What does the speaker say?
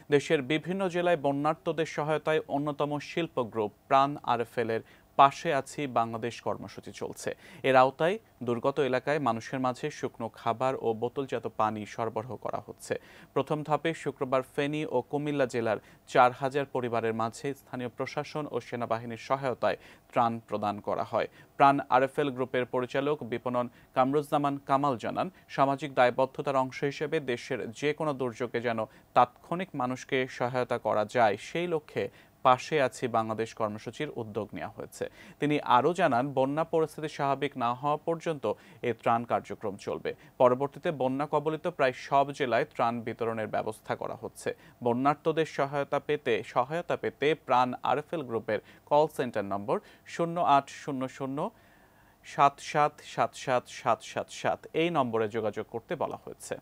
দেশের বিভিন্ন জেলায় বন্যার্তদের সহায়তায় অন্যতম শিল্প গ্রুপ প্রাণ আরএফএল-এর পাশে আছি বাংলাদেশ কর্মসূচি চলছে। এর আওতায় দুর্গত এলাকায় মানুষের মাঝে শুকনো খাবার ও বোতলজাত পানি সরবরাহ করা হচ্ছে। প্রথম ধাপে শুক্রবার ফেনী ও কুমিল্লা জেলার ৪,০০০ পরিবারের মাঝে স্থানীয় প্রশাসন ও সেনাবাহিনীর সহায়তায় ত্রাণ প্রদান করা হয়। প্রাণ আরএফএল গ্রুপের পরিচালক বিপণন কামরুজ্জামান কামাল জানান, সামাজিক দায়বদ্ধতার অংশ হিসেবে দেশের যে কোনো দুর্যোগে যেন তাৎক্ষণিক মানুষকে সহায়তা করা যায় সেই লক্ষ্যে পাশে আছি বাংলাদেশ কর্মসূচির উদ্যোগ নেওয়া হয়েছে। তিনি আরও জানান, বন্যা পরিস্থিতি স্বাভাবিক না হওয়া পর্যন্ত এই ত্রাণ কার্যক্রম চলবে। পরবর্তীতে বন্যা কবলিত প্রায় সব জেলায় ত্রাণ বিতরণের ব্যবস্থা করা হচ্ছে। বন্যার্তদের সহায়তা পেতে প্রাণ আরএফএল গ্রুপের কল সেন্টার নম্বর 0800 7777 777 এই নম্বরে যোগাযোগ করতে বলা হয়েছে।